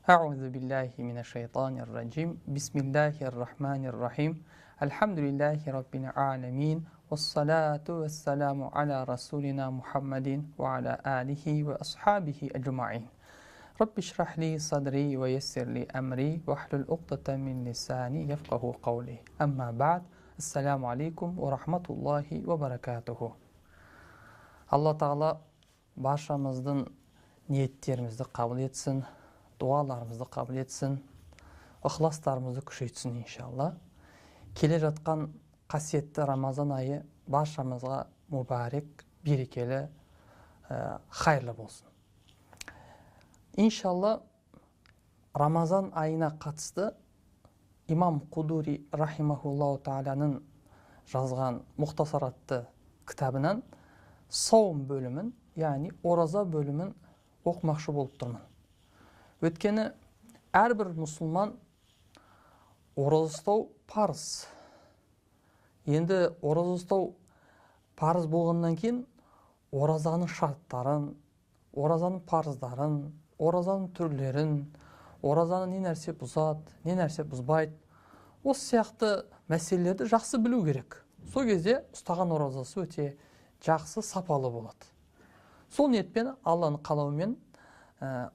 A'udzu billahi mineşşeytanirracim. Bismillahirrahmanirrahim. Elhamdülillahi rabbil alamin. Vessalatu vesselamu ala rasulina Muhammedin ve ala alihi ve ashabihi ecmaîn. Rabbi şrah li sadri ve yessir li emri ve hlul ukdeten min lisani yefkahu kavli. Amma ba'd. Esselamu aleyküm ve rahmetullahi ve berekatuhu. Allah Teala barşamızdan niyetlerimizni kabul etsin, dualarımızды kabul etsin, ıhlaslarımızды күшейтсін inşallah. Келе жатқан қасиетті Рамазан айы баршамызға мүбәрек, берекелі, хайырлы болсын. İnşallah Рамазан айына қатысты İmam Кудури рахимахуллаху тағаланың жазған Мұхтасар атты кітабынан сауым бөлімін, яғни ораза бөлімін оқымақшы болып тұрмын. Өйткені әрбір мұсылман ораза ұстау парыз. Енді ораза ұстау парыз болғаннан кейін оразаның шарттарын, оразаның парыздарын, оразаның түрлерін, оразаны не нәрсе бұзады, не нәрсе бұзбайды, осы сияқты мәселелерді жақсы білу керек. Сол кезде ұстаған оразасы өте жақсы, сапалы болады. Сол ниетпен Алланың қалауымен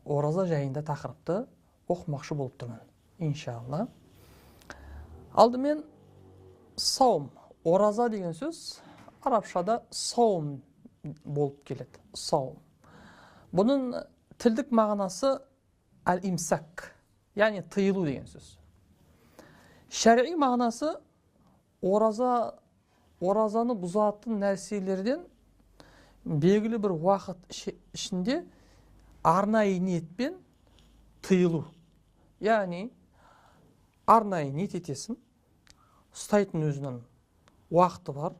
ораза жайында тақырыпты оқымақшы болып тұрмын, иншалла. Алдымен саум, ораза деген сөз арабшада саум болып келеді. Саум. Бұның тілдік мағынасы әл-имсак, яғни тыйылу деген сөз. Шәрғи мағынасы оразаны бұзатын нәрселерден белгілі бір уақыт ішінде арнайы ниетпен тыйылу. Яғни арнайы ниет етесің, ұстайтын өзінің уақыты бар.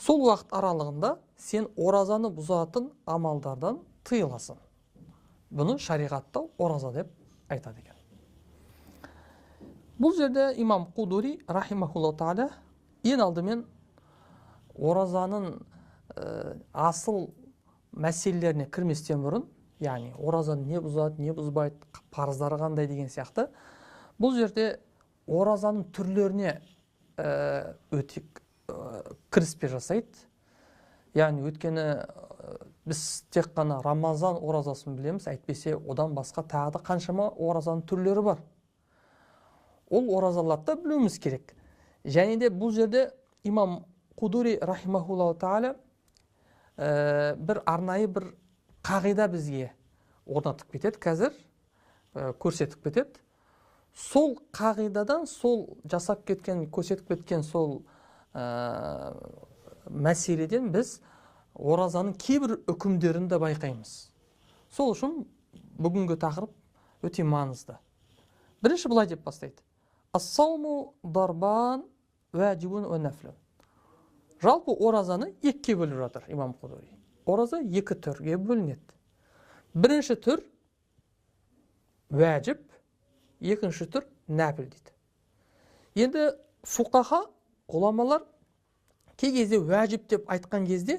Сол уақыт аралығында сен оразаны бұзатын амалдардан тыйыласың. Бұны шариғатта ораза деп айтады екен. Бұл жерде имам Кудури рахимахуллаху тағала ең алдымен оразаның асыл мәселелеріне кірместен бұрын, яғни оразаны не бұзады, не бұзбайды, парыздары қандай деген сияқты, бұл жерде оразаның түрлеріне өте кіріспе жасайды. Яғни өйткені біз тек қана Рамазан оразасын білеміз, әйтпесе одан басқа тағы да қаншама оразаның түрлері бар. Ол оразаларды білуіміз керек. Және де бұл жерде имам Кудури рахимахуллаху тағала бір арнайы бір қағида бізге орнатып кетеді, қазір көрсетіп кетеді. Сол қағидадан, сол жасап кеткен, көрсетіп кеткен сол мәселеден біз оразаның кейбір үкімдерін де байқаймыз. Сол үшін бүгінгі тақырып өте маңызды. Бірінші былай деп бастайды. Ас-сауму дарбан вәжибун ва нафлун. Жалпы оразаны екіге бөліп жатыр имам Кудури. Ораза екі түрге бөлінеді. Бірінші түр вәжіп, екінші түр нәпіл дейді. Енді фуқаха, ғұламалар кей кезде вәжіп деп айтқан кезде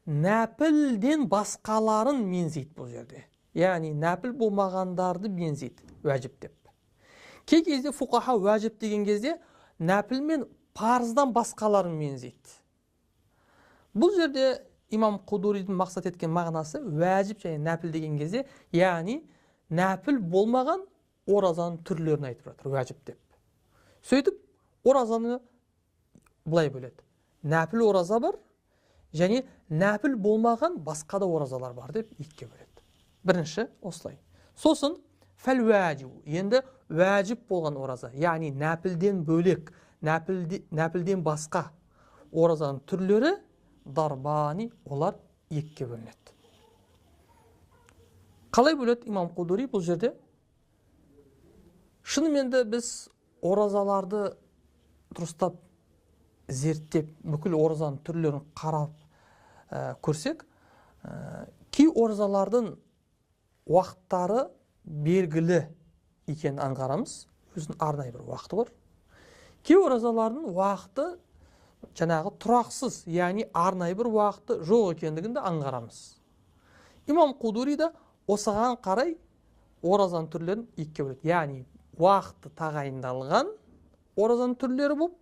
нәпілден басқаларын мензейді бұл жерде. Яғни нәпіл болмағандарды мензейді вәжіп деп. Кей кезде фуқаха вәжіп деген кезде нәпіл мен парыздан басқаларын мензейді. Бұл жерде имам Кудуридің мақсат еткен мағынасы вәжіп және нәпіл деген кезде, яғни нәпіл болмаған оразаның түрлерін айтып жатыр, вәжіп деп. Сөйтіп, оразаны былай бөледі. Нәпіл ораза бар, және нәпіл болмаған басқа да оразалар бар деп екіге бөледі. Бірінші осылай. Сосын фәл вәжіб, енді вәжіп болған ораза, яғни нәпілден бөлек, нәпілден басқа оразаның түрлері дарбани, олар екіге бөлінеді. Қалай бөледі имам Кудури бұл жерде? Шынымен де біз оразаларды дұрыстап зерттеп, бүкіл оразаның түрлерін қарап көрсек, кей оразалардың уақыттары белгілі екенін аңғарамыз. Өзінің арнайы бір уақыты бар. Кей оразалардың уақыты жаңағы тұрақсыз, яғни арнайы бір уақыты жоқ екендігін де аңғарамыз. Имам Кудури да осыған қарай оразаның түрлерін екіге бөледі. Яғни уақыты тағайындалған оразаның түрлері болып,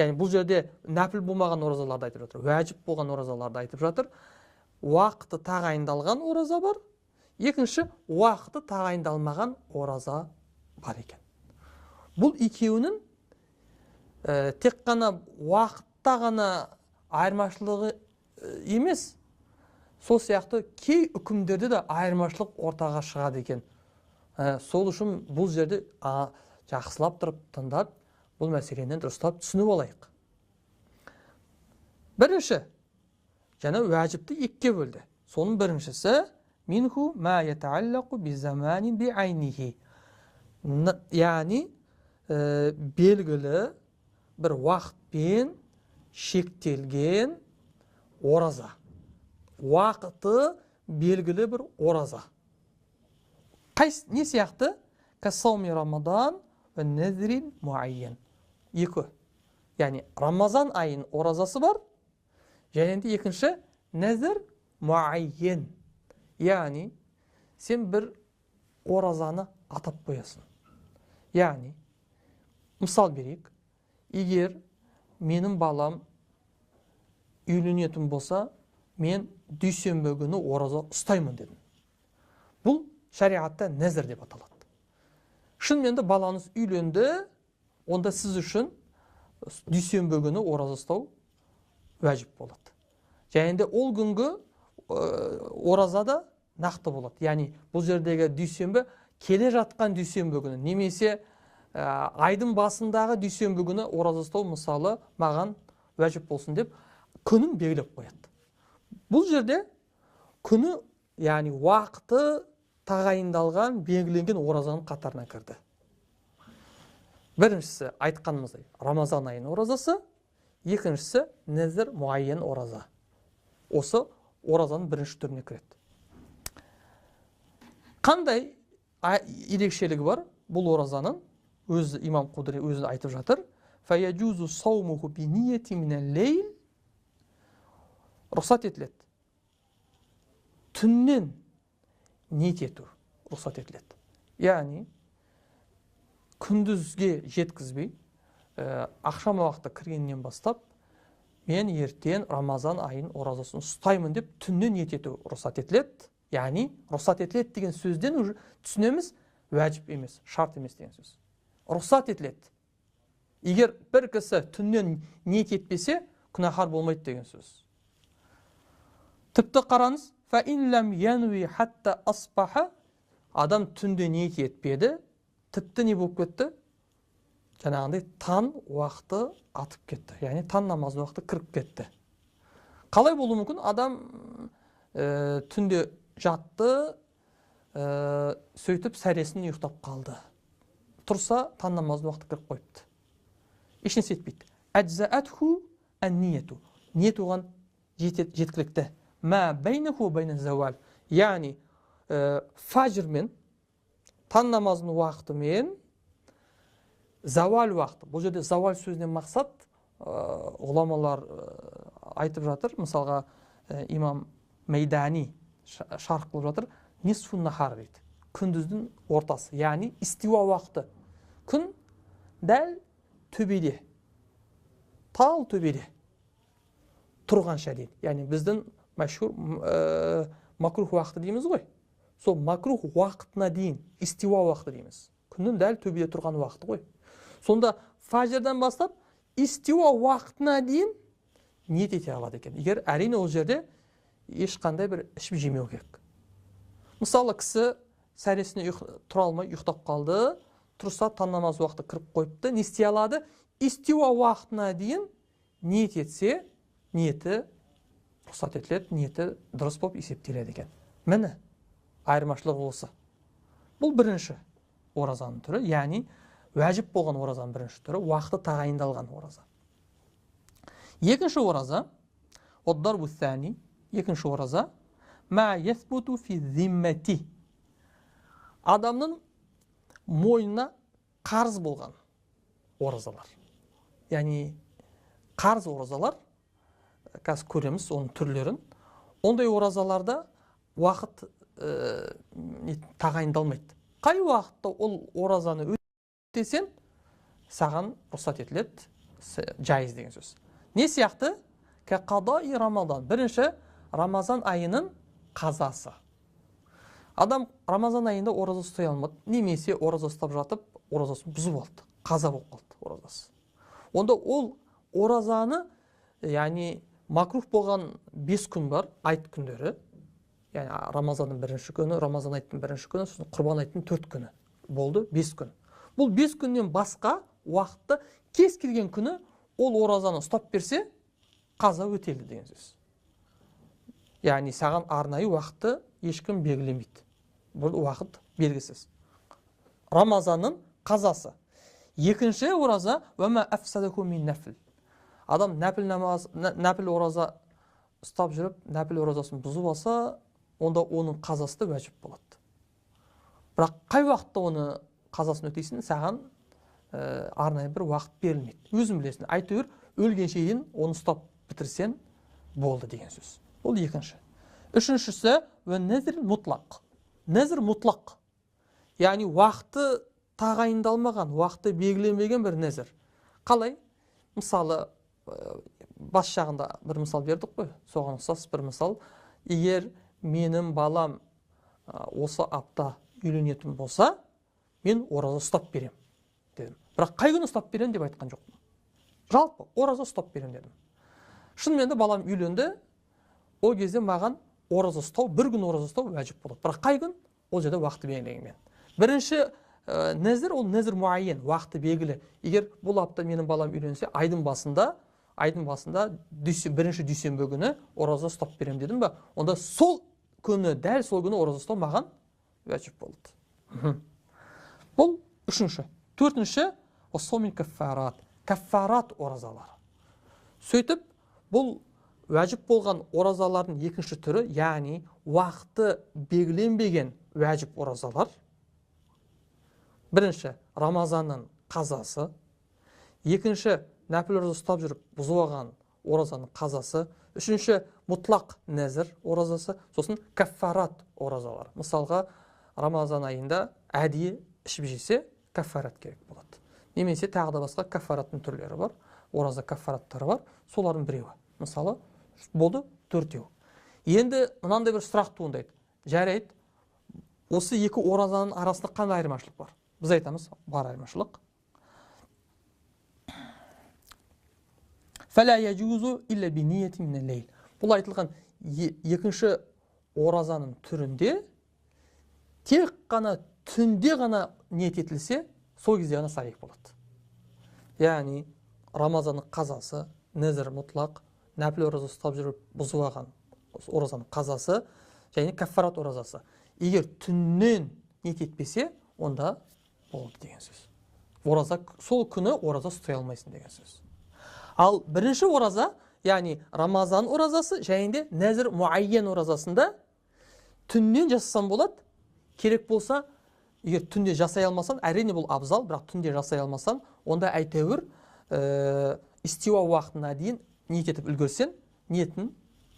яғни бұл жерде нәпіл болмаған оразаларды айтып жатыр, уәжіп болған оразаларды айтып жатыр. Уақыты тағайындалған ораза бар, екінші уақыты тағайындалмаған ораза бар екен. Бұл екеуінің тек қана уақытта ғана айырмашылығы емес, сол сияқты кей үкімдерде де айырмашылық ортаға шығады екен. Сол үшін бұл жерде жақсылап тұрып тыңдап, бұл мәселені дұрыстап түсініп алайық. Бірінші, жаңа уәжіпті екіге бөлді. Соның біріншісі минху ма ятааллақу бизаманин биайнихи. Яғни белгілі бір уақытпен шектелген ораза. Уақыты белгілі бір ораза. Не сияқты? Кассауми Рамадан ве нәзрин муайен. Екі. Яғни Рамазан айын оразасы бар. Және де екінші нәзір муайен. Яғни сен бір оразаны атап қоясың. Яғни мысал берейік. Егер менің балам үйленетін болса, мен дүйсенбі күні ораза ұстаймын дедім. Бұл шариғатта нәзір деп аталады. Шынымен де балаңыз үйленді, онда сіз үшін дүйсенбі күні ораза ұстау уәжіп болады. Және де ол күнгі оразада нақты болады. Яғни бұл жердегі дүйсенбі келе жатқан дүйсенбі күні, немесе айдың басындағы дүйсенбі күні ораза ұстау мысалы маған уәжіп болсын деп күнін белгілеп қояды. Бұл жерде күні, яғни уақыты тағайындалған, белгіленген оразаның қатарына кірді. Біріншісі айтқанымыздай Рамазан айының оразасы, екіншісі нәзір муайен ораза. Осы оразаның бірінші түріне кіреді. Қандай ерекшелігі бар бұл оразаның? Өзі имам Қудри өзі айтып жатыр. Фаяджузу саумуху би ниети минал лейл. Рұқсат етіледі. Түннен ниет ету рұқсат етіледі. Яғни күндізге жеткізбей, ақшам уақыты кіргеннен бастап, мен ертең Рамазан айын оразасын ұстаймын деп түннен ниет ету рұқсат етіледі. Яғни рұқсат етіледі деген сөзден түсінеміз, уәжіп емес, шарт емес деген сөз. Рұқсат етіледі. Егер бір кісі түннен ниет етпесе, күнәһар болмайды деген сөз. Тіпті қараңыз, фаин лам януи хатта асбаха, адам түнде ниет етпеді, тіпті не болып кетті? Жаңағындай таң уақыты атып кетті. Яғни таң намазы уақыты кіріп кетті. Қалай болуы мүмкін? Адам түнде жатты, сөйтіп сәресін ұйықтап қалды. Тұрса, таң намазы уақыты кіріп қойыпты. Ешнәрсе етпейді. Әджзаатху ан-ниету. Ниет оған жеткілікті. Ма бәйнаху бәйна зауал. Яғни фажр мен таң намазының уақыты мен завал уақыты. Бұл жерде завал сөзінен мақсат ғұламалар айтып жатыр. Мысалға имам Мейдани шарх қылып жатыр. Нисфун нахар дейді. Күндіздің ортасы. Яғни истиуа уақыты. Күн дәл төбеде. Тал төбеде. Тұрғанша дейді. Яғни біздің мәшһүр макрух уақыты дейміз ғой. Сол макрух уақытына дейін истиуа уақыты дейміз. Күннің дәл төбеде тұрған уақыты ғой. Сонда фажрдан бастап истиуа уақытына дейін ниет ете алады екен. Егер әрине ол жерде ешқандай бір ішіп жемеу керек. Мысалы кісі сәресіне тұра алмай ұйықтап қалды, тұрса таң намаз уақыты кіріп қойыпты, не істей алады? Истиуа уақытына дейін ниет етсе, ниеті рұқсат етіледі, ниеті дұрыс болып есептеледі екен. Міне айырмашылығы осы. Бұл бірінші оразаның түрі, яғни уәжіп болған оразаның бірінші түрі, уақыты тағайындалған ораза. Екінші ораза, оддарбу сәни, екінші ораза, ма ясбуту фи зиммати. Адамның мойнына қарыз болған оразалар. Яғни қарыз оразалар, қазір көреміз оның түрлерін. Ондай оразаларда уақыт тағайындалмайды. Қай уақытта ол оразаны өтесен, саған рұқсат етіледі, жайыз деген сөз. Не сияқты? Кақадаи Рамадан. Бірінші, Рамазан айының қазасы. Адам Рамазан айында ораза ұстай алмады, немесе ораза ұстап жатып, оразасын бұзып алды, қаза болып қалды оразасы. Онда ол оразаны, яғни макрух болған 5 күн бар, айт күндері, яғни Рамазанның бірінші күні, Рамазан айттың бірінші күні, сосын Құрбан айттың 4 күні болды, 5 күн. Бұл 5 күннен басқа уақытта кез келген күні ол оразаны ұстап берсе, қаза өтелді деген сөз. Яғни саған арнайы уақытты ешкім белгілемейді. Бұл уақыт белгісіз. Рамазанның қазасы. Екінші ораза вама афсадаку мин нафл. Адам нәпіл ораза ұстап жүріп, нәпіл оразасын бұзып алса, онда оның қазасы да уәжіп болады. Бірақ қай уақытта оны қазасын өтейсің, саған арнайы бір уақыт берілмейді. Өзің білесің, әйтеуір өлгенше дейін оны ұстап бітірсен болды деген сөз. Ол екінші. Үшіншісі нәзір мұтлақ. Нәзір мұтлақ. Яғни уақыты тағайындалмаған, уақыты белгіленбеген бір нәзір. Қалай? Мысалы, бас жағында бір мысал бердік қой. Соған ұқсас бір мысал. Егер менің балам осы апта үйленетін болса, мен ораза ұстап берем дедім. Бірақ қай күні ұстап берем деп айтқан жоқпын. Жалпы ораза ұстап берем дедім. Шынымен де балам үйленді, ол кезде маған ораза ұстау, бір күн ораза ұстау уәжіп болады. Бірақ қай күн? Ол жерде уақыты белгіленген. Бірінші нәзір, ол нәзір муайен, уақыты белгілі. Егер бұл апта менің балам үйленсе, айдың басында бірінші дүйсенбі күні ораза ұстап берем дедім ба, онда сол күні, дәл сол күні ораза ұстау маған уәжіп болды. Бұл үшінші. Төртінші, каффарат оразалары. Сөйтіп, бұл уәжіп болған оразалардың екінші түрі, яғни уақыты белгіленбеген уәжіп оразалар. Бірінші, Рамазанның қазасы. Екінші, нәпіл ораза ұстап жүріп бұзып алған оразаның қазасы. Үшінші, мұтлақ нәзір оразасы. Сосын каффарат оразалар. Мысалға, Рамазан айында әдейі ішіп жесе, каффарат керек болады. Немесе тағы да басқа каффараттың түрлері бар. Ораза каффараттары бар. Солардың біреуі. Мысалы, болды 4-еу. Енді мынандай бір сұрақ туындайды. Жарайды, осы екі оразаның арасында қандай айырмашылық бар? Біз айтамыз, бар айырмашылық. Фәлә яджузу илля би ниети минал лейл. Бұл айтылған екінші оразаның түрінде тек қана түнде ғана ниет етілсе, сол кезде ғана сахих болады. Яғни Рамазанның қазасы, нәзір мұтлақ, нәпіл ораза ұстап жүріп бұзып алған оразаның қазасы және каффарат оразасы. Егер түннен ниет етпесе, онда болды деген сөз. Ораза, сол күні ораза ұстай алмайсың деген сөз. Ал бірінші ораза, яғни Рамазан оразасы және де нәзір муайен оразасында түннен жасасам болады. Керек болса, егер түнде жасай алмасан, әрине бұл абзал, бірақ түнде жасай алмасан, онда әйтеуір истиуа уақытына дейін ниет етіп үлгерсен, ниетін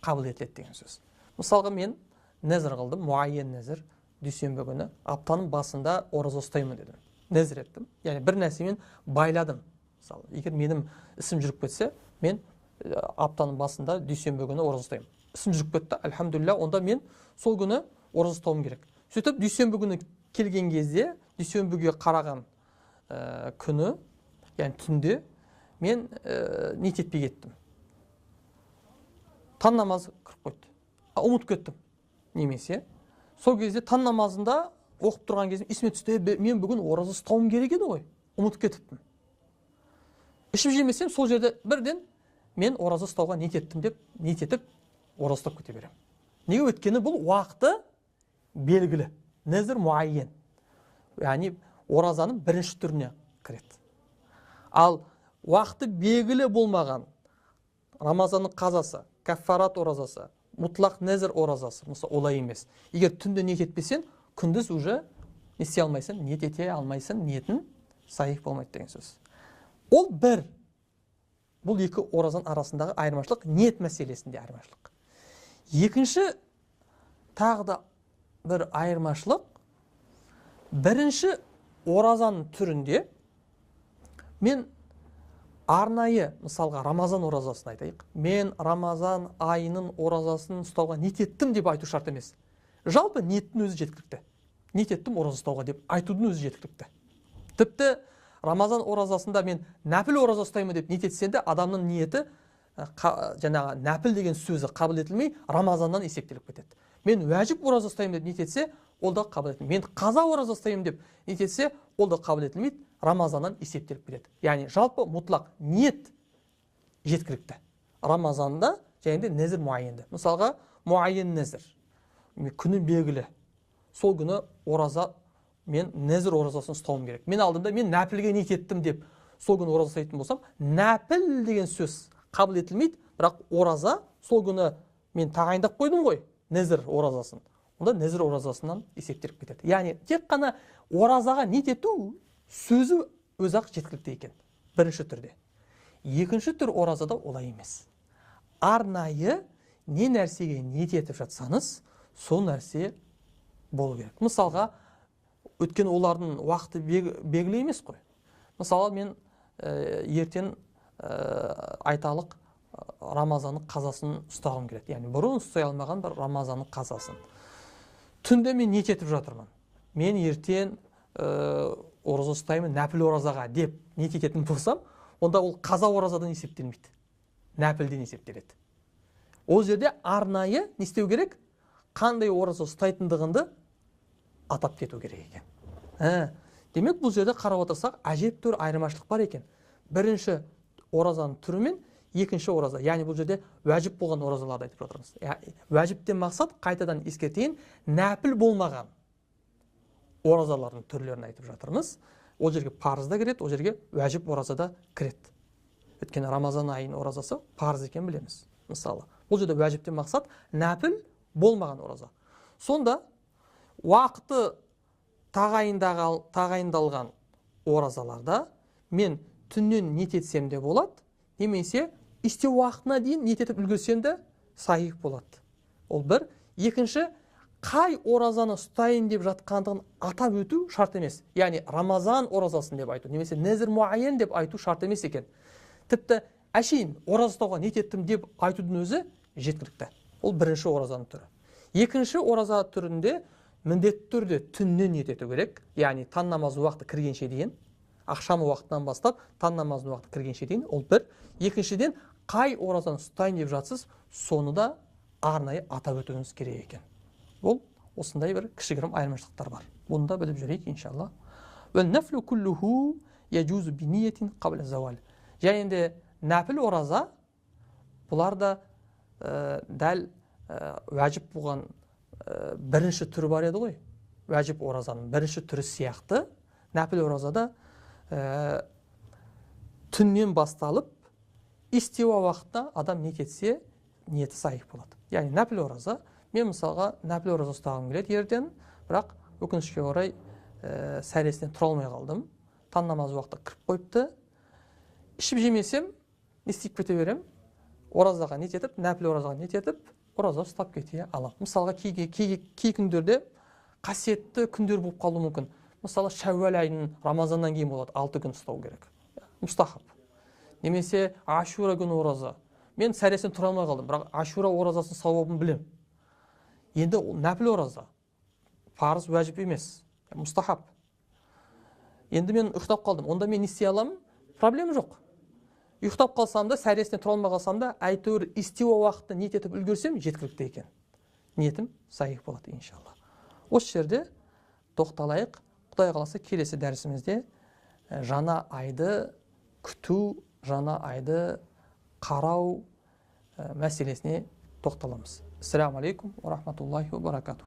қабыл етіледі деген сөз. Мысалға мен нәзір қылдым, муайен нәзір, дүйсенбі күні аптаның басында ораза ұстаймын дедім. Нәзір еттім. Яғни бір нәрсемен байладым. Мысалы, егер менің ісім жүріп кетсе, мен аптаның басында дүйсенбі күні ораза ұстаймын. Ісім жүріп кетті, альхамдулилля, онда мен сол күні ораза ұстауым керек. Сөйтіп, дүйсенбі күні келген кезде, дүйсенбіге қараған күні, яғни түнде, мен ниет етпей кеттім. Таң намазы кіріп қойды. Ұмытып кеттім. Немесе, сол кезде таң намазында оқып тұрған кезде есіме түсті, мен бүгін ораза ұстауым керек еді ғой. Ұмытып кетіппін. Ішіп жемесем, сол жерде бірден мен ораза ұстауға ниет еттім деп, ниет етіп ораза ұстап кете беремін. Неге? Өйткені бұл уақыты белгілі. Нәзір муайен. Яғни оразаның бірінші түріне кіреді. Ал уақыты белгілі болмаған Рамазанның қазасы, каффарат оразасы, мұтлақ нәзір оразасы, мысалы олай емес. Егер түнде ниет етпесен, күндіз уже не істей алмайсың, ниет ете алмайсың, ниетін сахих болмайды деген сөз. Ол бір. Бұл екі оразаның арасындағы айырмашылық, ниет мәселесінде айырмашылық. Екінші, тағы да бір айырмашылық, бірінші оразаның түрінде мен арнайы, мысалға Рамазан оразасын айтайық. Мен Рамазан айының оразасын ұстауға ниет еттім деп айту шарт емес. Жалпы ниеттің өзі жеткілікті. Ниет еттім ораза ұстауға деп айтудың өзі жеткілікті. Тіпті Рамазан оразасында мен нәпіл ораза ұстаймын деп ниет етсем де, адамның ниеті жаңағы нәпіл деген сөзі қабыл етілмей, Рамазаннан есептеліп кетеді. Мен уәжіп ораза ұстаймын деп ниет етсе, ол да қабыл етілмейді. Мен қаза ораза ұстаймын деп ниет етсе, ол да қабыл етілмейді, Рамазаннан есептеліп кетеді. Яғни жалпы мұтлақ ниет жеткілікті. Рамазанда және де нәзір муайенді. Мысалға, муайен нәзір. Күні белгілі. Сол күні ораза, мен нәзір оразасын ұстауым керек. Мен алдымда мен нәпілге ниет еттім деп сол күні ораза ұстайтын болсам, нәпіл деген сөз қабыл етілмейді, бірақ ораза сол күні мен тағайындап қойдым ғой, нәзір оразасын. Онда нәзір оразасынан есептеліп кетеді. Яғни тек қана оразаға ниет ету сөзі өзі-ақ жеткілікті екен. Бірінші түрде. Екінші түр оразада олай емес. Арнайы не нәрсеге ниет етіп жатсаңыз, сол нәрсе болу керек. Мысалға, өткен олардың уақыты белгілі емес қой. Мысалы, мен ертең айталық Рамазанның қазасын ұстағым келеді. Яғни бұрын ұстай алмаған бір Рамазанның қазасын. Түнде мен ниет етіп жатырмын. Мен ертең ораза ұстаймын нәпіл оразаға деп ниет ететін болсам, онда ол қаза оразадан есептелмейді. Нәпілден есептеледі. Ол жерде арнайы не істеу керек? Қандай ораза ұстайтындығынды атап кету керек екен. Демек, бұл жерде қарап отырсақ, әжептәуір айырмашылық бар екен. Бірінші оразаның түрі мен екінші ораза. Яғни бұл жерде уәжіп болған оразаларды айтып жатырмыз. Уәжіптен мақсат, қайтадан ескертейін, нәпіл болмаған оразалардың түрлерін айтып жатырмыз. Ол жерге парыз да кіреді, ол жерге уәжіп ораза да кіреді. Өйткені Рамазан айының оразасы парыз екен білеміз. Мысалы, бұл жерде уәжіптен мақсат нәпіл болмаған ораза. Сонда уақыты тағайындалған оразаларда мен түннен ниет етсем де болады, немесе істеу уақытына дейін ниет етіп үлгерсем де сахих болады. Ол бір. Екінші, қай оразаны ұстайын деп жатқандығын атап өту шарт емес. Яғни Рамазан оразасын деп айту, немесе нәзір муайен деп айту шарт емес екен. Тіпті әшейін ораза ұстауға ниет еттім деп айтудың өзі жеткілікті. Ол бірінші оразаның түрі. Екінші ораза түрінде міндетті түрде түннен ниет ету керек. Яғни таң намазы уақыты кіргенше дейін, ақшам уақытынан бастап таң намазы уақыты кіргенше дейін, ол бір. Екіншіден, қай оразаны ұстайын деп жатсыз, соны да арнайы атап өтуіңіз керек екен. Бұл осындай бір кішігірім айырмашылықтар бар. Бұны да біліп жүрейік, иншалла. وَالنَّفْلُ كُلُّهُ يَجُوزُ بِنِيَّةٍ قَبْلَ الزَّوَالِ. Және де нәпіл ораза, бұлар да дәл уәжіп болған бірінші түрі бар еді ғой. Уәжіп оразаның бірінші түрі сияқты, нәпіл оразада түннен басталып, истеуа уақытта адам ниет етсе, ниеті сахих болады. Яғни нәпіл ораза, мен мысалға нәпіл ораза ұстағым келеді ертең, бірақ өкінішке орай сәресінен тұра алмай қалдым. Таң намазы уақыты кіріп қойыпты. Ішіп жемесем, не істеп кете берем? Оразаға ниет етіп, нәпіл оразаға ниет етіп, ораза ұстап кете алам. Мысалға, кей күндерде қасиетті күндер болып қалуы мүмкін. Мысалы, Шәуәл айының Рамазаннан кейін болады, 6 күн ұстау керек. Мұстахаб. Немесе Ашура күні ораза. Мен сәресінен тұра алмай қалдым, бірақ Ашура оразасын сауабын білем. Енді ол нәпіл ораза. Парыз уәжіп емес, мұстахаб. Енді мен ұйықтап қалдым, онда мен не істей аламын? Проблема жоқ. Ұйықтап қалсам да, сәресінен тұра алмай қалсам да, әйтеуір истеуа уақытта ниет етіп үлгерсем, жеткілікті екен. Ниетім сахих болады, иншалла. Осы жерде тоқталайық. Құдай қаласа, келесі дәрісімізде жаңа айды күту, жаңа айды қарау мәселесіне тоқталамыз. Ассаламу алейкум ва рахматуллахи ва баракатух.